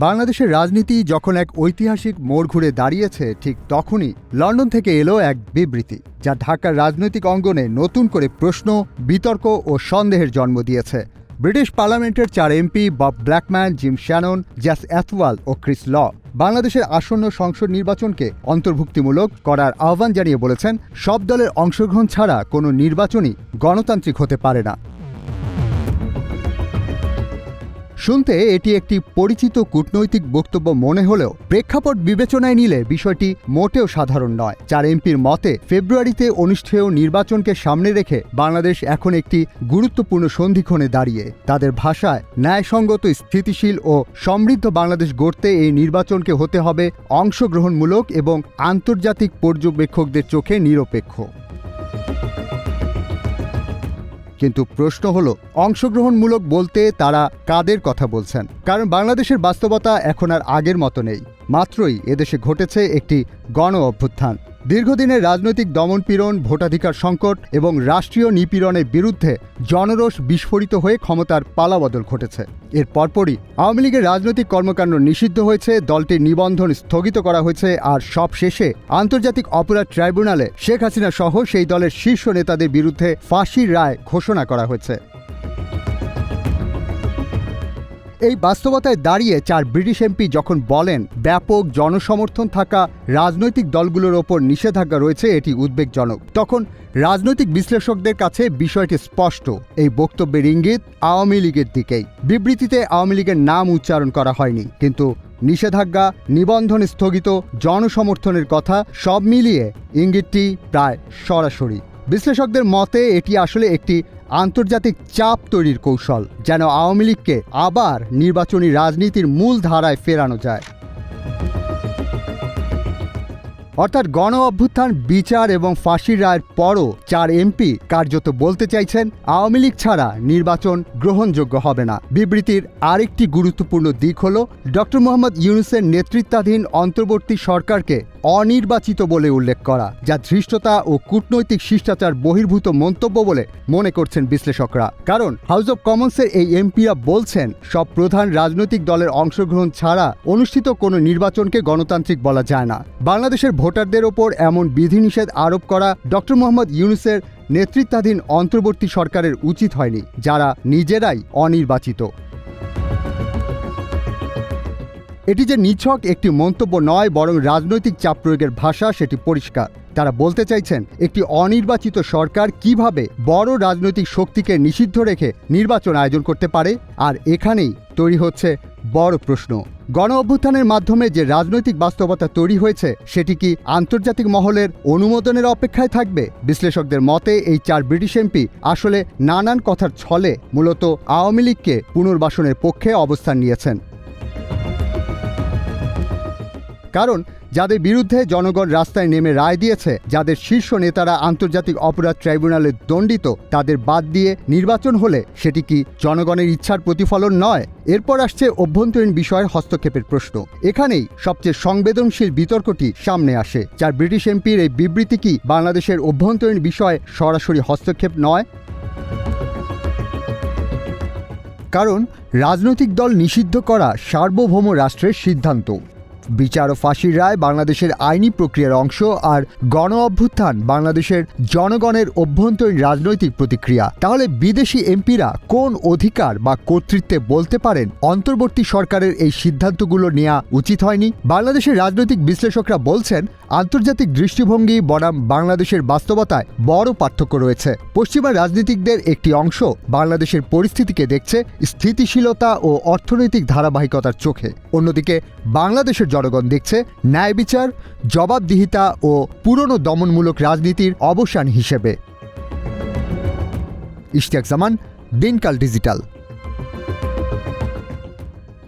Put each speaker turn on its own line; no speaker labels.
বাংলাদেশের রাজনীতি যখন এক ঐতিহাসিক মোড় ঘুরে দাঁড়িয়েছে ঠিক তখনই লন্ডন থেকে এলো এক বিবৃতি, যা ঢাকার রাজনৈতিক অঙ্গনে নতুন করে প্রশ্ন, বিতর্ক ও সন্দেহের জন্ম দিয়েছে। ব্রিটিশ পার্লামেন্টের 4 MP Bob Blackman, Jim Shannon, Jas Athwal ও ক্রিস ল বাংলাদেশের আসন্ন সংসদ নির্বাচনকে অন্তর্ভুক্তিমূলক করার আহ্বান জানিয়ে বলেছেন, সব দলের অংশগ্রহণ ছাড়া কোনো নির্বাচনই গণতান্ত্রিক হতে পারে না। শুনতে এটি একটি পরিচিত কূটনৈতিক বক্তব্য মনে হলেও প্রেক্ষাপট বিবেচনায় নিলে বিষয়টি মোটেও সাধারণ নয়। 4 এমপির মতে ফেব্রুয়ারিতে অনুষ্ঠেয় নির্বাচনকে সামনে রেখে বাংলাদেশ এখন একটি গুরুত্বপূর্ণ সন্ধিক্ষণে দাঁড়িয়ে। তাদের ভাষায়, ন্যায়সঙ্গত, স্থিতিশীল ও সমৃদ্ধ বাংলাদেশ গড়তে এই নির্বাচনকে হতে হবে অংশগ্রহণমূলক এবং আন্তর্জাতিক পর্যবেক্ষকদের চোখে নিরপেক্ষ। কিন্তু প্রশ্ন হলো, অংশগ্রহণমূলক বলতে তারা কাদের কথা বলছেন? কারণ বাংলাদেশের বাস্তবতা এখন আর আগের মতো নেই। মাত্রই এদেশে ঘটেছে একটি গণ অভ্যুত্থান। দীর্ঘদিনের রাজনৈতিক দমনপীড়ন, ভোটাধিকার সংকট এবং রাষ্ট্রীয় নিপীড়নের বিরুদ্ধে জনরোষ বিস্ফোরিত হয়ে ক্ষমতার পালাবদল ঘটেছে। এর পরপরই আওয়ামী লীগের রাজনৈতিক কর্মকাণ্ড নিষিদ্ধ হয়েছে, দলটির নিবন্ধন স্থগিত করা হয়েছে, আর সব শেষে আন্তর্জাতিক অপরাধ ট্রাইব্যুনালে শেখ হাসিনা সহ সেই দলের শীর্ষ নেতাদের বিরুদ্ধে ফাঁসির রায় ঘোষণা করা হয়েছে। এই বাস্তবতায় দাঁড়িয়ে 4 ব্রিটিশ এমপি যখন বলেন ব্যাপক জনসমর্থন থাকা রাজনৈতিক দলগুলোর ওপর নিষেধাজ্ঞা রয়েছে, এটি উদ্বেগজনক, তখন রাজনৈতিক বিশ্লেষকদের কাছে বিষয়টি স্পষ্ট। এই বক্তব্যের ইঙ্গিত আওয়ামী লীগের দিকেই। বিবৃতিতে আওয়ামী লীগের নাম উচ্চারণ করা হয়নি, কিন্তু নিষেধাজ্ঞা, নিবন্ধন স্থগিত, জনসমর্থনের কথা সব মিলিয়ে ইঙ্গিতটি প্রায় সরাসরি। বিশ্লেষকদের মতে এটি আসলে একটি আন্তর্জাতিক চাপ তৈরির কৌশল, যেন আওয়ামী লীগকে আবার নির্বাচনী রাজনীতির মূল ধারায় ফেরানো যায়। অর্থাৎ গণ অভ্যুত্থান, বিচার এবং ফাঁসির রায়ের পরও 4 এমপি কার্যত বলতে চাইছেন আওয়ামী লীগ ছাড়া নির্বাচন গ্রহণযোগ্য হবে না। বিবৃতির আরেকটি গুরুত্বপূর্ণ দিক হল ডক্টর মোহাম্মদ ইউনূসের নেতৃত্বাধীন অন্তর্বর্তী সরকারকে অনির্বাচিত বলে উল্লেখ করা, যা ধৃষ্টতা ও কূটনৈতিক শিষ্টাচার বহির্ভূত মন্তব্য বলে মনে করছেন বিশ্লেষকরা। কারণ হাউস অব কমন্সের এই এমপিরা বলছেন, সব প্রধান রাজনৈতিক দলের অংশগ্রহণ ছাড়া অনুষ্ঠিত কোনো নির্বাচনকে গণতান্ত্রিক বলা যায় না। বাংলাদেশের ভোটারদের ওপর এমন বিধিনিষেধ আরোপ করা ডক্টর মোহাম্মদ ইউনূসের নেতৃত্বাধীন অন্তর্বর্তী সরকারের উচিত হয়নি, যারা নিজেরাই অনির্বাচিত। এটি যে নিছক একটি মন্তব্য নয়, বরং রাজনৈতিক চাপ প্রয়োগের ভাষা, সেটি পরিষ্কার। তারা বলতে চাইছেন একটি অনির্বাচিত সরকার কিভাবে বড় রাজনৈতিক শক্তিকে নিষিদ্ধ রেখে নির্বাচন আয়োজন করতে পারে। আর এখানেই তৈরি হচ্ছে বড় প্রশ্ন, গণ অভ্যুত্থানের মাধ্যমে যে রাজনৈতিক বাস্তবতা তৈরি হয়েছে সেটি কি আন্তর্জাতিক মহলের অনুমোদনের অপেক্ষায় থাকবে? বিশ্লেষকদের মতে এই 4 ব্রিটিশ এমপি আসলে নানান কথার ছলে মূলত আওয়ামী লীগকে পুনর্বাসনের পক্ষে অবস্থান নিয়েছেন। কারণ যাদের বিরুদ্ধে জনগণ রাস্তায় নেমে রায় দিয়েছে, যাদের শীর্ষ নেতারা আন্তর্জাতিক অপরাধ ট্রাইব্যুনালে দণ্ডিত, তাদের বাদ দিয়ে নির্বাচন হলে সেটি কি জনগণের ইচ্ছার প্রতিফলন নয়? এরপর আসছে অভ্যন্তরীণ বিষয়ের হস্তক্ষেপের প্রশ্ন। এখানেই সবচেয়ে সংবেদনশীল বিতর্কটি সামনে আসে। 4 ব্রিটিশ এমপির এই বিবৃতি কি বাংলাদেশের অভ্যন্তরীণ বিষয়ে সরাসরি হস্তক্ষেপ নয়? কারণ রাজনৈতিক দল নিষিদ্ধ করা সার্বভৌম রাষ্ট্রের সিদ্ধান্ত। বিচার ও ফাঁসির রায় বাংলাদেশের আইনি প্রক্রিয়ার অংশ, আর গণ অভ্যুত্থান বাংলাদেশের জনগণের অভ্যন্তরীণ রাজনৈতিক প্রতিক্রিয়া। তাহলে বিদেশি এমপিরা কোন অধিকার বা কর্তৃত্বে বলতে পারেন অন্তর্বর্তী সরকারের এই সিদ্ধান্তগুলো নেওয়া উচিত হয়নি? বাংলাদেশের রাজনৈতিক বিশ্লেষকরা বলছেন, আন্তর্জাতিক দৃষ্টিভঙ্গি বনাম বাংলাদেশের বাস্তবতায় বড় পার্থক্য রয়েছে। পশ্চিমা রাজনীতিকদের একটি অংশ বাংলাদেশের পরিস্থিতিকে দেখছে স্থিতিশীলতা ও অর্থনৈতিক ধারাবাহিকতার চোখে, অন্যদিকে বাংলাদেশের জনগণ দেখছে ন্যায় বিচার, জবাবদিহিতা ও পুরনো দমনমূলক রাজনীতির অবসান হিসেবে। ইশতিয়াক জামান, দিনকাল ডিজিটাল।